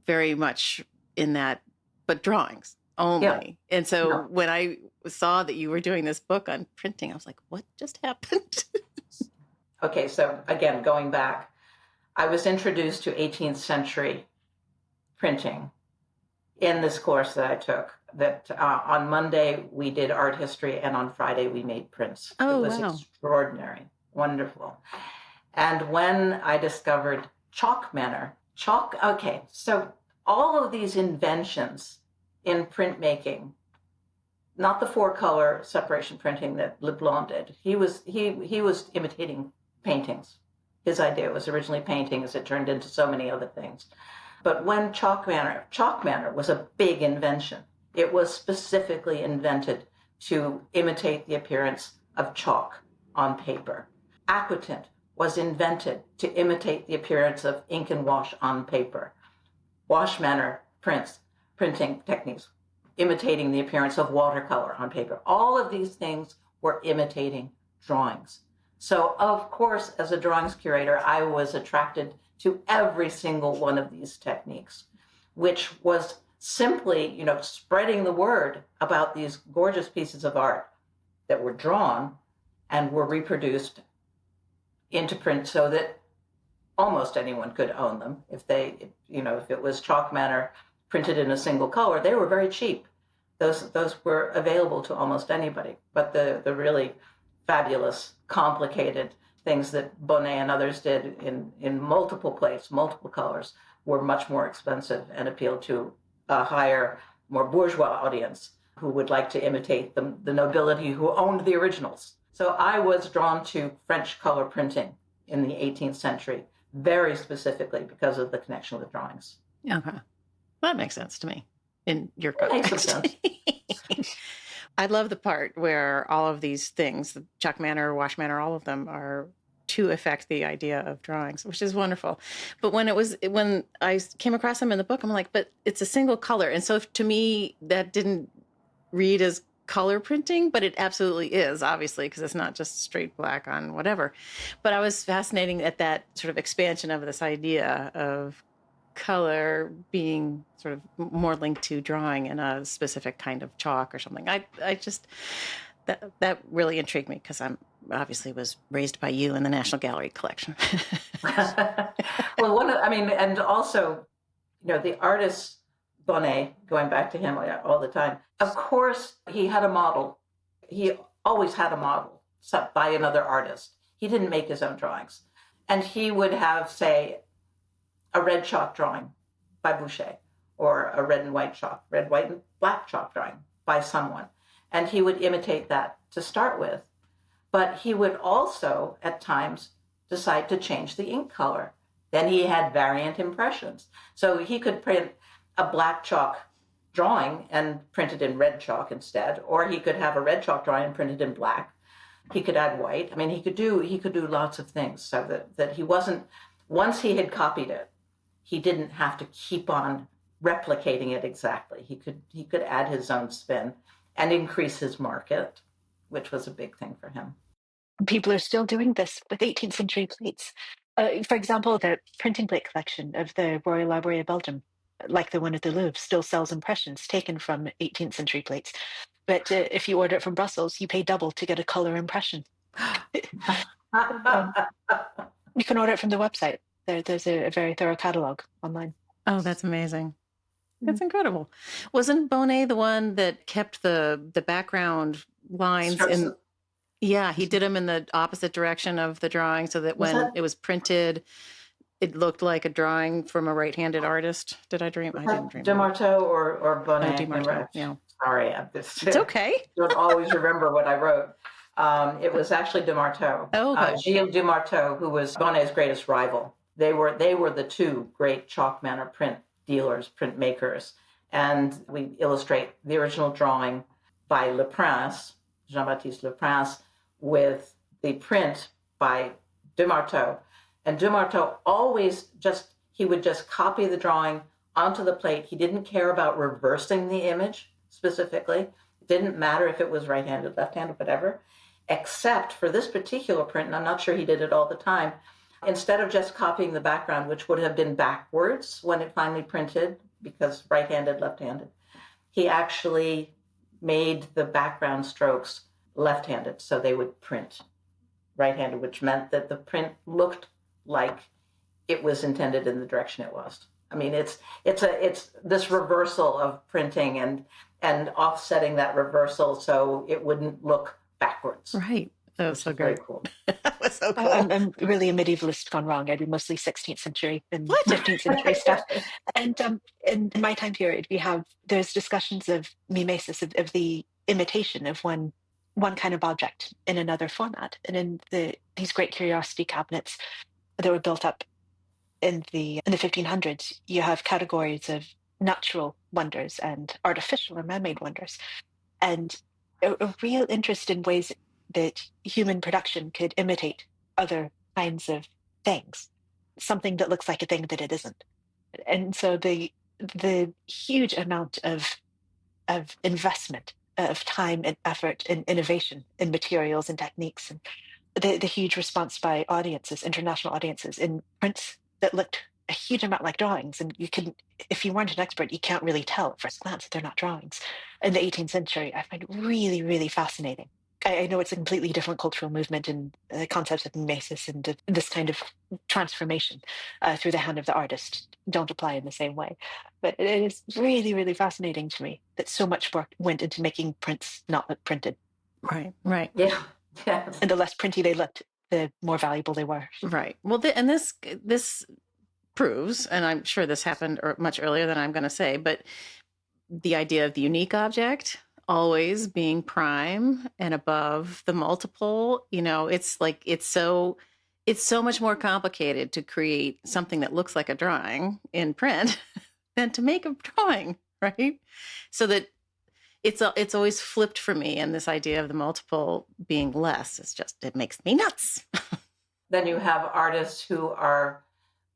very much in that, but drawings only. Yep. And so when I saw that you were doing this book on printing, I was like, what just happened? Okay, so again, going back, I was introduced to 18th century printing in this course that I took. That on Monday we did art history, and on Friday we made prints. Oh, it was wow. Extraordinary, wonderful. And when I discovered chalk manner, okay, so all of these inventions in printmaking, not the four-color separation printing that Leblanc did. He was imitating paintings. His idea was originally paintings. It turned into so many other things. But when chalk manner was a big invention. It was specifically invented to imitate the appearance of chalk on paper. Aquatint was invented to imitate the appearance of ink and wash on paper. Wash manner printing techniques, imitating the appearance of watercolor on paper. All of these things were imitating drawings. So, of course, as a drawings curator, I was attracted to every single one of these techniques, which was simply, spreading the word about these gorgeous pieces of art that were drawn and were reproduced into print so that almost anyone could own them. If it was chalk manner printed in a single color, they were very cheap. Those were available to almost anybody. But the really fabulous, complicated things that Bonnet and others did in multiple plates, multiple colors, were much more expensive and appealed to a higher, more bourgeois audience who would like to imitate the nobility who owned the originals. So I was drawn to French color printing in the 18th century, very specifically because of the connection with drawings. Okay. That makes sense to me in your context. Makes sense. I love the part where all of these things, the chalk manner, wash manner, all of them are to affect the idea of drawings, which is wonderful. But when I came across them in the book, I'm like, but it's a single color. And so to me, that didn't read as color printing, but it absolutely is, obviously, because it's not just straight black on whatever. But I was fascinated at that sort of expansion of this idea of color being sort of more linked to drawing in a specific kind of chalk or something. I just, that really intrigued me because I'm obviously was raised by you in the National Gallery collection. Well, and also, the artist Bonnet, going back to him all the time, of course, he had a model. He always had a model by another artist. He didn't make his own drawings. And he would have, say, a red chalk drawing by Boucher, or a red and white chalk, red, white, and black chalk drawing by someone. And he would imitate that to start with. But he would also, at times, decide to change the ink color. Then he had variant impressions. So he could print a black chalk drawing and print it in red chalk instead, or he could have a red chalk drawing and print it in black. He could add white. I mean, he could do lots of things, so that he wasn't, once he had copied it, he didn't have to keep on replicating it exactly. He could add his own spin and increase his market, which was a big thing for him. People are still doing this with 18th century plates. For example, the printing plate collection of the Royal Library of Belgium, like the one at the Louvre, still sells impressions taken from 18th century plates. But if you order it from Brussels, you pay double to get a color impression. You can order it from the website. There's a very thorough catalog online. Oh, that's amazing. That's incredible. Wasn't Bonnet the one that kept the background lines in? Yeah, he did them in the opposite direction of the drawing, so that when it was printed, it looked like a drawing from a right-handed artist. Did I dream? I didn't dream. Demarteau or Bonnet? Demarteau, yeah. Sorry, it's okay. Don't always remember what I wrote. It was actually Demarteau. Oh, okay. Gilles Demarteau, who was Bonnet's greatest rival. They were the two great chalk manor print dealers, print makers. And we illustrate the original drawing by Le Prince, Jean-Baptiste Le Prince, with the print by Demarteau. And Demarteau he would just copy the drawing onto the plate. He didn't care about reversing the image specifically. It didn't matter if it was right-handed, left-handed, whatever, except for this particular print, and I'm not sure he did it all the time, instead of just copying the background, which would have been backwards when it finally printed, because right-handed, left-handed, he actually made the background strokes left-handed, so they would print right-handed, which meant that the print looked like it was intended in the direction it was. I mean, it's this reversal of printing and offsetting that reversal so it wouldn't look backwards. Right. That was so great. Very cool. That was so cool. I'm really a medievalist gone wrong. I do mostly 16th century and 15th century stuff. And in my time period, there's discussions of mimesis, of the imitation of one kind of object in another format. And in these great curiosity cabinets that were built up in the 1500s, you have categories of natural wonders and artificial or man-made wonders, and a real interest in ways that human production could imitate other kinds of things, something that looks like a thing that it isn't. And so the huge amount of investment of time and effort and innovation in materials and techniques, and the huge response by audiences, international audiences, in prints that looked a huge amount like drawings. And if you weren't an expert, you can't really tell at first glance that they're not drawings. In the 18th century, I find really, really fascinating. I know it's a completely different cultural movement, and the concepts of mimesis and this kind of transformation through the hand of the artist don't apply in the same way. But it is really, really fascinating to me that so much work went into making prints not look printed. Right. Yeah. Yes. And the less printy they looked, the more valuable they were. Right. Well, and this proves, and I'm sure this happened much earlier than I'm going to say, but the idea of the unique object always being prime and above the multiple, it's like, it's so much more complicated to create something that looks like a drawing in print than to make a drawing, right? So that it's always flipped for me. And this idea of the multiple being less, it makes me nuts. Then you have artists who are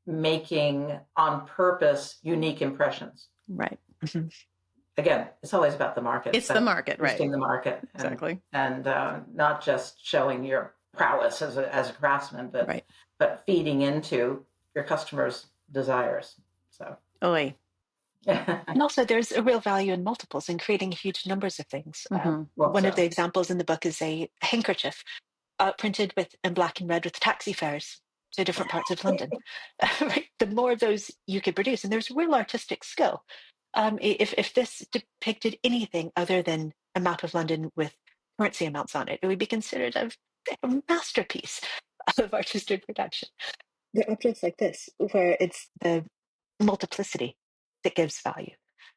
making on purpose unique impressions. Right. Mm-hmm. Again, it's always about the market. It's the market, right? The market, exactly, and not just showing your prowess as a craftsman, but feeding into your customers' desires. So, and also, there's a real value in multiples and creating huge numbers of things. One of the examples in the book is a handkerchief printed in black and red with taxi fares to different parts of London. Right? The more of those you could produce, and there's real artistic skill. If this depicted anything other than a map of London with currency amounts on it, it would be considered a masterpiece of artistic production. There are objects like this, where it's the multiplicity that gives value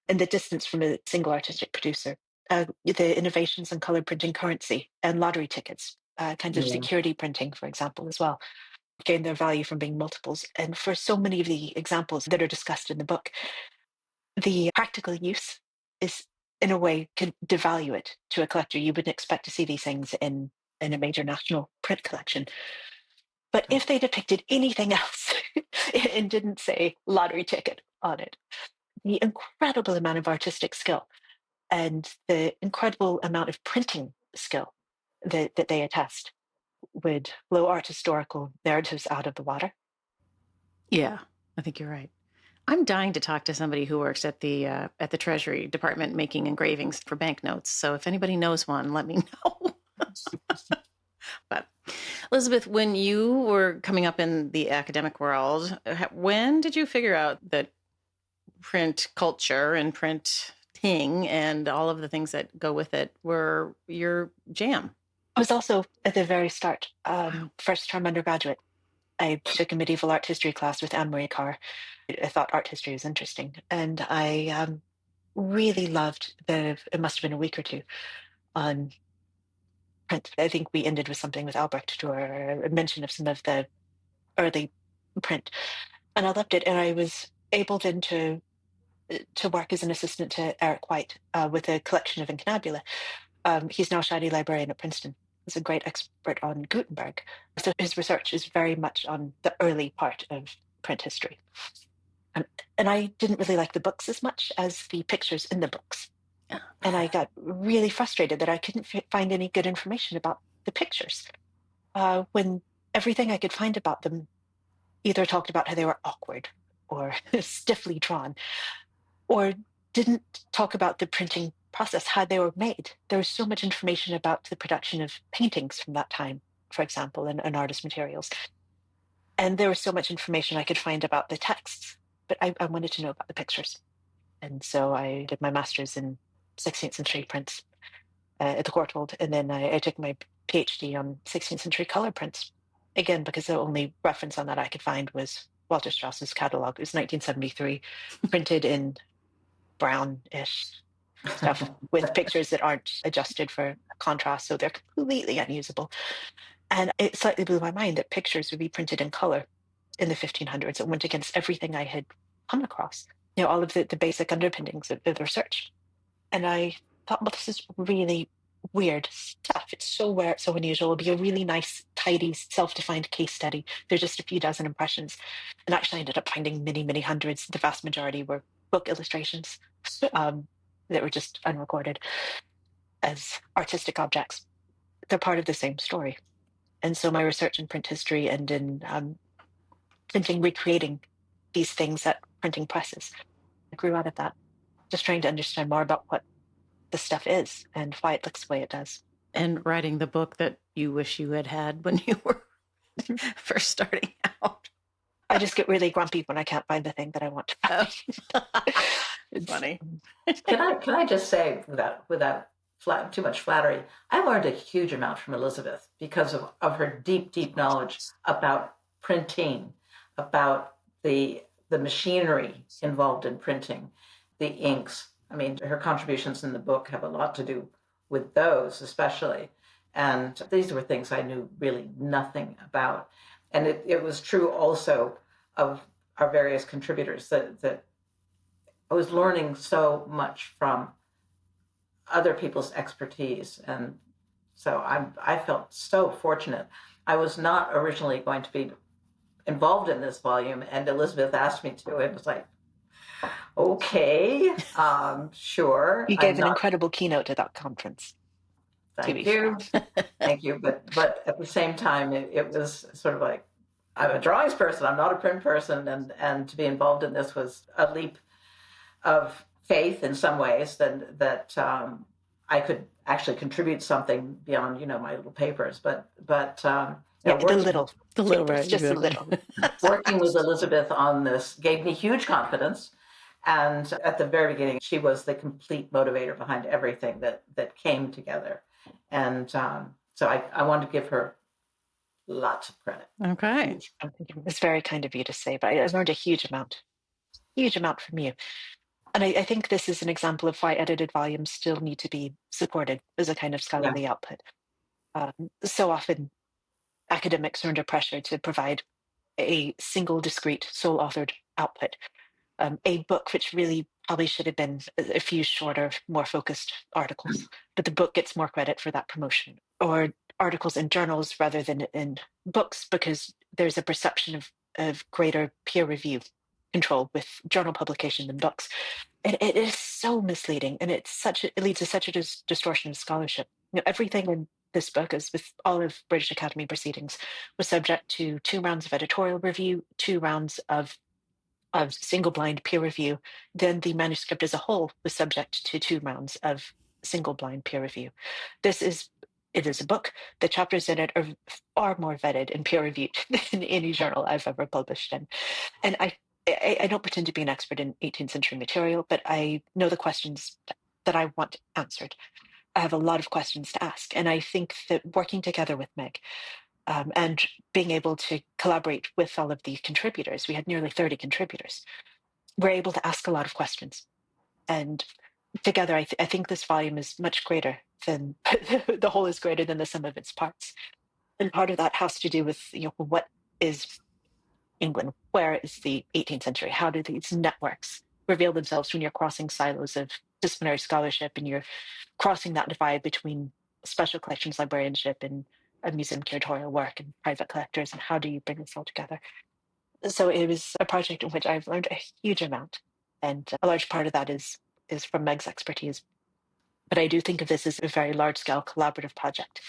and the distance from a single artistic producer. The innovations in color printing currency and lottery tickets, kinds of security printing, for example, as well, gain their value from being multiples. And for so many of the examples that are discussed in the book, the practical use is, in a way, can devalue it to a collector. You wouldn't expect to see these things in a major national print collection. But if they depicted anything else and didn't say lottery ticket on it, the incredible amount of artistic skill and the incredible amount of printing skill that they attest would blow art historical narratives out of the water. Yeah, I think you're right. I'm dying to talk to somebody who works at the Treasury Department making engravings for banknotes. So if anybody knows one, let me know. But Elizabeth, when you were coming up in the academic world, when did you figure out that print culture and printing and all of the things that go with it were your jam? I was also at the very start, first term undergraduate. I took a medieval art history class with Anne-Marie Carr. I thought art history was interesting. And I really loved it must have been a week or two on print. I think we ended with something with Albrecht or a mention of some of the early print. And I loved it. And I was able then to work as an assistant to Eric White with a collection of incunabula. He's now Shady Librarian at Princeton. He's a great expert on Gutenberg. So his research is very much on the early part of print history. And I didn't really like the books as much as the pictures in the books. And I got really frustrated that I couldn't find any good information about the pictures when everything I could find about them either talked about how they were awkward or stiffly drawn, or didn't talk about the printing process, how they were made. There was so much information about the production of paintings from that time, for example, and artist materials. And there was so much information I could find about the texts, but I wanted to know about the pictures. And so I did my master's in 16th century prints at the Courtauld, and then I took my PhD on 16th century color prints, again, because the only reference on that I could find was Walter Strauss's catalog. It was 1973, printed in brown-ish stuff with pictures that aren't adjusted for contrast, so they're completely unusable. And it slightly blew my mind that pictures would be printed in color in the 1500s. It went against everything I had come across, all of the basic underpinnings of the research. And I thought, well, this is really weird stuff. It's so rare, it's so unusual. It'll be a really nice, tidy, self-defined case study. There's just a few dozen impressions. And actually I ended up finding many, many hundreds. The vast majority were book illustrations that were just unrecorded as artistic objects. They're part of the same story. And so my research in print history and in printing, recreating these things at printing presses, I grew out of that, just trying to understand more about what the stuff is and why it looks the way it does. And writing the book that you wish you had when you were first starting out. I just get really grumpy when I can't find the thing that I want to find. It's funny. Can I just say, without too much flattery, I learned a huge amount from Elizabeth because of her deep knowledge about printing, about the machinery involved in printing, the inks. I mean, her contributions in the book have a lot to do with those, especially. And these were things I knew really nothing about. And it was true also of our various contributors that I was learning so much from other people's expertise. And so I felt so fortunate. I was not originally going to be involved in this volume, and Elizabeth asked me to. It was like, okay, sure. You gave an incredible keynote at that conference. Thank you. Thank you. But at the same time, it was sort of like, I'm a drawings person, I'm not a print person. And to be involved in this was a leap of faith in some ways that I could actually contribute something beyond, my little papers. But the little, right? Just a little. Working with Elizabeth on this gave me huge confidence. And at the very beginning, she was the complete motivator behind everything that came together. And so I want to give her lots of credit. Okay. It's very kind of you to say, but I learned a huge amount from you. And I think this is an example of why edited volumes still need to be supported as a kind of scholarly output. So often academics are under pressure to provide a single, discrete, sole-authored output. A book which really probably should have been a few shorter, more focused articles, but the book gets more credit for that promotion. Or articles in journals rather than in books, because there's a perception of greater peer review control with journal publication than books. And it is so misleading, and it leads to such a distortion of scholarship. Everything in this book, as with all of British Academy proceedings, was subject to 2 rounds of editorial review, 2 rounds of single blind peer review. Then the manuscript as a whole was subject to 2 rounds of single blind peer review. It is a book. The chapters in it are far more vetted and peer reviewed than any journal I've ever published in. And I don't pretend to be an expert in 18th century material, but I know the questions that I want answered. I have a lot of questions to ask. And I think that working together with Meg, and being able to collaborate with all of the contributors, we had nearly 30 contributors, we're able to ask a lot of questions. And together, I think this volume is much greater than the whole is greater than the sum of its parts. And part of that has to do with, what is England? Where is the 18th century? How do these networks reveal themselves when you're crossing silos of disciplinary scholarship and you're crossing that divide between special collections librarianship and museum curatorial work and private collectors, and how do you bring this all together? So it was a project in which I've learned a huge amount, and a large part of that is from Meg's expertise. But I do think of this as a very large-scale collaborative project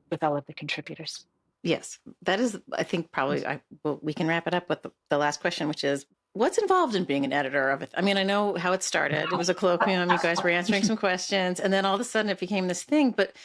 with all of the contributors. Yes, that is, I think, probably, we can wrap it up with the last question, which is, what's involved in being an editor of it? I mean, I know how it started. It was a colloquium. You guys were answering some questions, and then all of a sudden it became this thing. But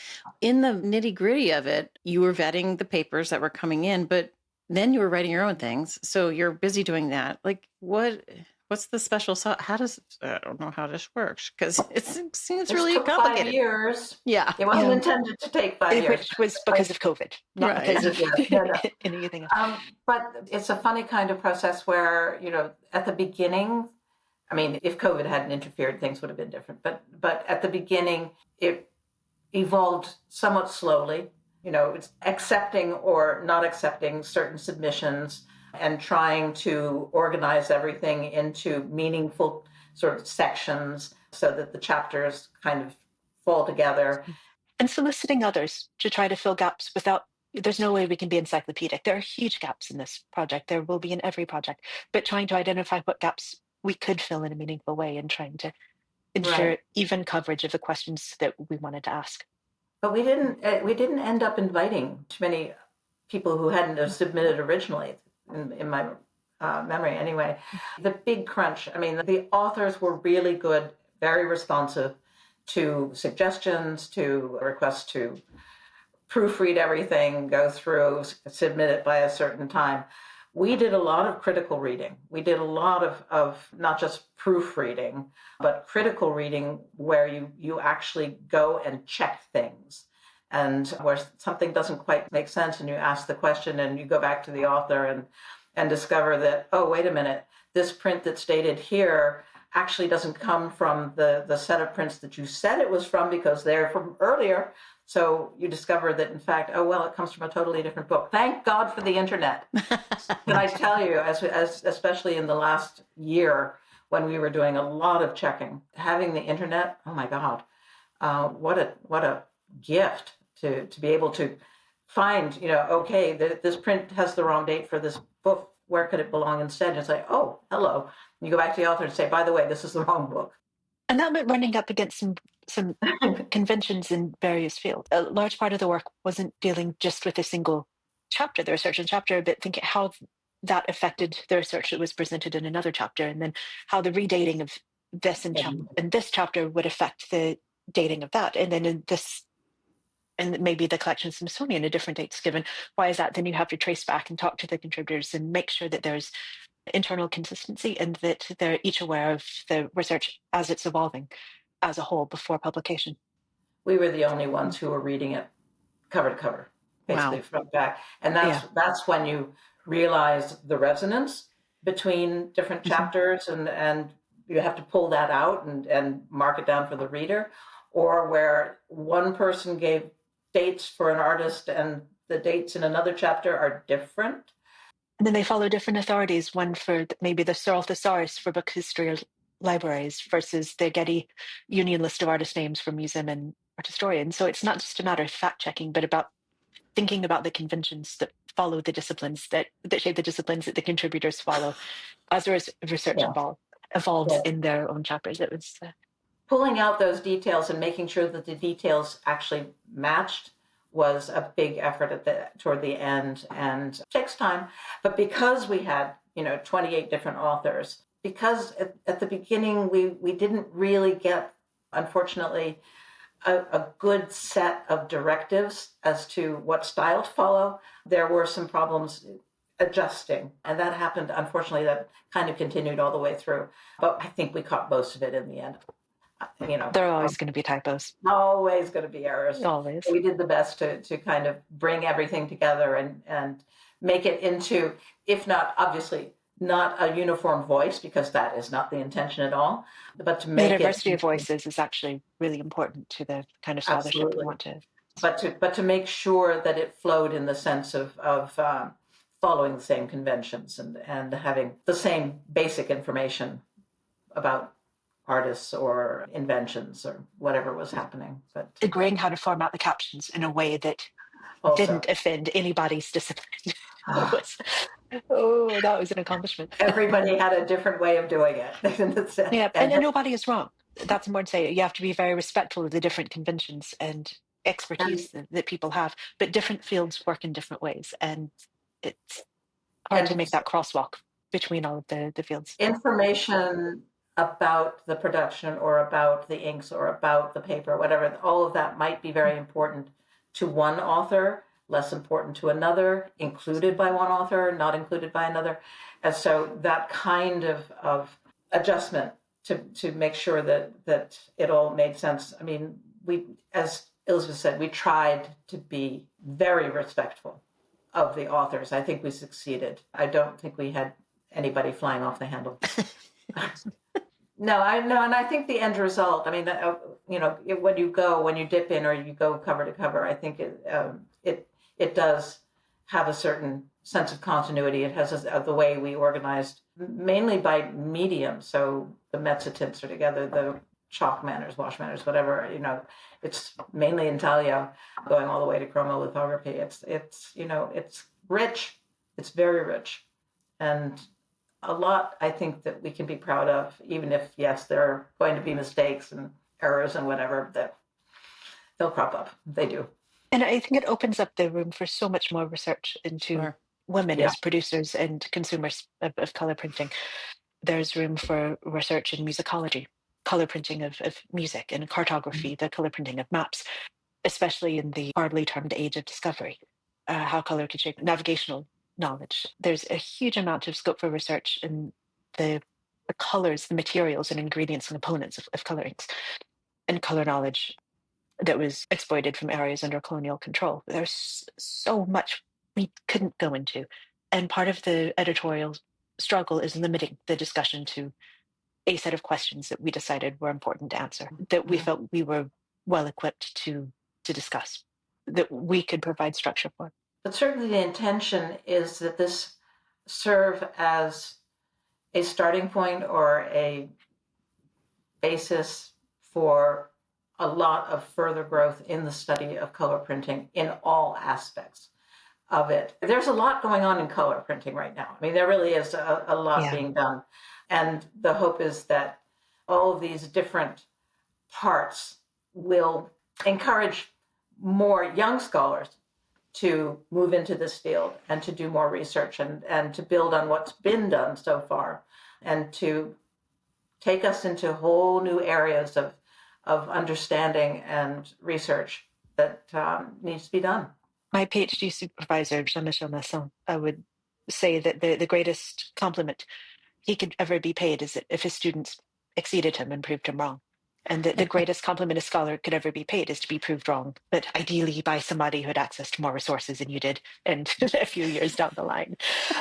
in the nitty gritty of it, you were vetting the papers that were coming in, but then you were writing your own things. So you're busy doing that. Like, what's the special sauce? I don't know how this works, because it seems really complicated. 5 years. Yeah. It wasn't intended to take 5 years. Which was because of COVID, not because of anything else. But it's a funny kind of process where, at the beginning, I mean, if COVID hadn't interfered, things would have been different. But at the beginning, it evolved somewhat slowly. It's accepting or not accepting certain submissions and trying to organize everything into meaningful sort of sections so that the chapters kind of fall together. And soliciting others to try to fill gaps there's no way we can be encyclopedic. There are huge gaps in this project. There will be in every project, but trying to identify what gaps we could fill in a meaningful way and trying to ensure even coverage of the questions that we wanted to ask. But we didn't end up inviting too many people who hadn't submitted originally, in my memory anyway. The big crunch, I mean, the authors were really good, very responsive to suggestions, to requests to proofread everything, go through, submit it by a certain time. We did a lot of critical reading. We did a lot of not just proofreading, but critical reading where you actually go and check things. And where something doesn't quite make sense and you ask the question and you go back to the author and discover that, oh, wait a minute, this print that's dated here actually doesn't come from the set of prints that you said it was from because they're from earlier. So you discover that, in fact, oh, well, it comes from a totally different book. Thank God for the internet. Can I tell you, as especially in the last year when we were doing a lot of checking, having the internet, oh, my God, what a gift to be able to find, okay, this print has the wrong date for this book. Where could it belong instead? And say, oh, hello. And you go back to the author and say, by the way, this is the wrong book. And that meant running up against some conventions in various fields. A large part of the work wasn't dealing just with a single chapter, the research in chapter, but thinking how that affected the research that was presented in another chapter, and then how the redating of this in this chapter would affect the dating of that. And then in this, and maybe the collection Smithsonian, a different date's given. Why is that? Then you have to trace back and talk to the contributors and make sure that there's internal consistency and that they're each aware of the research as it's evolving as a whole before publication. we were the only ones who were reading it cover to cover, basically Wow. front back. And that's when you realize the resonance between different chapters, and you have to pull that out and mark it down for the reader, or where one person gave dates for an artist and the dates in another chapter are different. And then they follow different authorities, one for maybe the Searle Thesaurus for book history libraries versus the Getty Union list of artist names for museum and art historians. So it's not just a matter of fact checking, but about thinking about the conventions that follow the disciplines that shape the disciplines that the contributors follow as research evolves in their own chapters. It was pulling out those details and making sure that the details actually matched was a big effort toward the end, and takes time. But because we had 28 different authors, because at the beginning we didn't really get, unfortunately, a good set of directives as to what style to follow, there were some problems adjusting, and that happened. Unfortunately, that kind of continued all the way through, but I think we caught most of it in the end. There are always going to be typos. Always going to be errors. Always. We did the best to kind of bring everything together and make it into, if not, obviously, not a uniform voice, because that is not the intention at all, but to make the diversity of voices is actually really important to the kind of scholarship we want to. But to make sure that it flowed in the sense of following the same conventions and having the same basic information about artists or inventions or whatever was happening. But agreeing how to format the captions in a way that didn't offend anybody's discipline. That was an accomplishment. Everybody had a different way of doing it. And nobody is wrong. That's more to say. You have to be very respectful of the different conventions and expertise that people have, but different fields work in different ways, and it's hard to make that crosswalk between all of the fields. Information about the production or about the inks or about the paper, whatever, all of that might be very important to one author, less important to another, included by one author, not included by another. And so that kind of adjustment to make sure that it all made sense. I mean, we, as Elizabeth said, we tried to be very respectful of the authors. I think we succeeded. I don't think we had anybody flying off the handle. No, and I think the end result, I mean, when you dip in or you go cover to cover, I think it does have a certain sense of continuity. It has the way we organized, mainly by medium. So the mezzotints are together, the chalk manners, wash manners, whatever, it's mainly intaglio, going all the way to chromolithography. It's rich. It's very rich. And a lot, I think, that we can be proud of, even if, yes, there are going to be mistakes and errors and whatever, that they'll crop up. They do. And I think it opens up the room for so much more research into women as producers and consumers of color printing. There's room for research in musicology, color printing of music, and cartography, the color printing of maps, especially in the hardly termed age of discovery, how color could shape navigational knowledge. There's a huge amount of scope for research in the colors, the materials and ingredients and components of color inks and color knowledge that was exploited from areas under colonial control. There's so much we couldn't go into. And part of the editorial struggle is limiting the discussion to a set of questions that we decided were important to answer, that we felt we were well equipped to discuss, that we could provide structure for. But certainly the intention is that this serve as a starting point or a basis for a lot of further growth in the study of color printing in all aspects of it. There's a lot going on in color printing right now. I mean, there really is a lot being done. And the hope is that all of these different parts will encourage more young scholars to move into this field and to do more research and to build on what's been done so far and to take us into whole new areas of understanding and research that needs to be done. My PhD supervisor, Jean-Michel Masson, I would say that the greatest compliment he could ever be paid is if his students exceeded him and proved him wrong. And the greatest compliment a scholar could ever be paid is to be proved wrong, but ideally by somebody who had access to more resources than you did, and a few years down the line.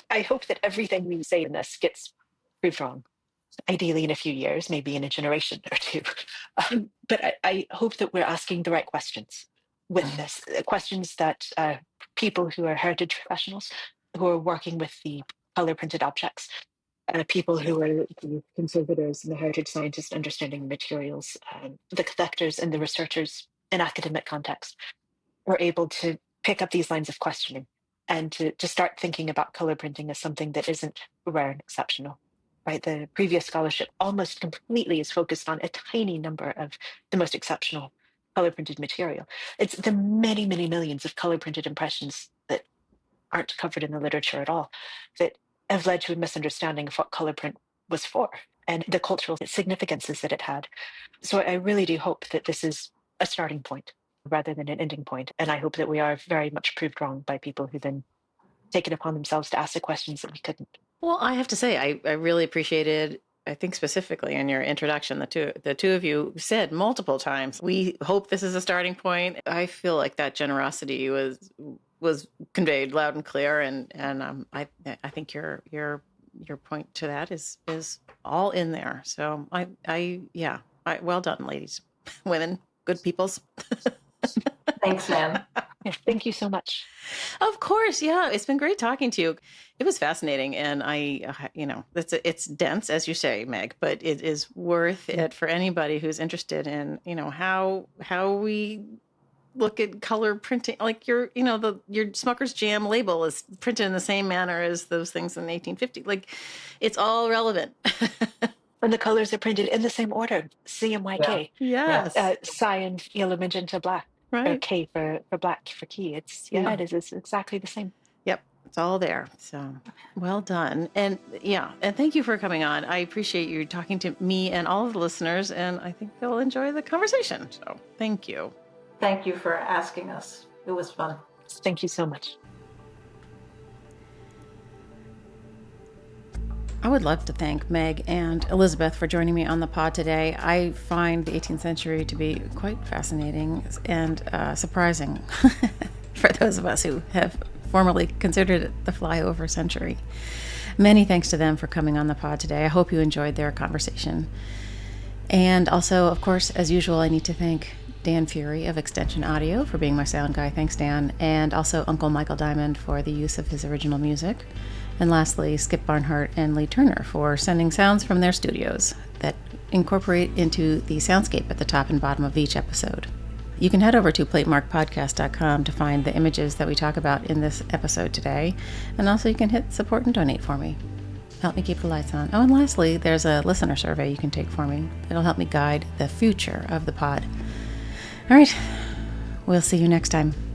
I hope that everything we say in this gets proved wrong, ideally in a few years, maybe in a generation or two. But I hope that we're asking the right questions with this, questions that people who are heritage professionals, who are working with the color printed objects, people who are the conservators and the heritage scientists understanding materials, the collectors and the researchers in academic context are able to pick up these lines of questioning and to start thinking about color printing as something that isn't rare and exceptional. Right, the previous scholarship almost completely is focused on a tiny number of the most exceptional color printed material. It's the many, many millions of color printed impressions that aren't covered in the literature at all that have led to a misunderstanding of what color print was for and the cultural significances that it had. So I really do hope that this is a starting point rather than an ending point. And I hope that we are very much proved wrong by people who then take it upon themselves to ask the questions that we couldn't. Well, I have to say, I really appreciated, I think specifically in your introduction, the two of you said multiple times, we hope this is a starting point. I feel like that generosity was conveyed loud and clear, and I think your point to that is all in there. So well done, ladies, women, good peoples. Thanks, Nan. Yeah, thank you so much. Of course, yeah, it's been great talking to you. It was fascinating, and it's dense, as you say, Meg, but it is worth it for anybody who's interested in, how we look at color printing. Like your Smucker's Jam label is printed in the same manner as those things in 1850. Like, it's all relevant. And the colors are printed in the same order: CMYK. Yes. Cyan, yellow, magenta, black. Right. Or K for black, for key. It's it's exactly the same. Yep, it's all there. So well done. And thank you for coming on. I appreciate you talking to me and all of the listeners, and I think they'll enjoy the conversation. So thank you. Thank you for asking us. It was fun. Thank you so much. I would love to thank Meg and Elizabeth for joining me on the pod today. I find the 18th century to be quite fascinating and surprising for those of us who have formerly considered it the flyover century. Many thanks to them for coming on the pod today. I hope you enjoyed their conversation. And also, of course, as usual, I need to thank Dan Fury of Extension Audio for being my sound guy. Thanks, Dan. And also Uncle Michael Diamond for the use of his original music. And lastly, Skip Barnhart and Lee Turner for sending sounds from their studios that incorporate into the soundscape at the top and bottom of each episode. You can head over to platemarkpodcast.com to find the images that we talk about in this episode today. And also you can hit support and donate for me. Help me keep the lights on. Oh, and lastly, there's a listener survey you can take for me. It'll help me guide the future of the pod. All right, we'll see you next time.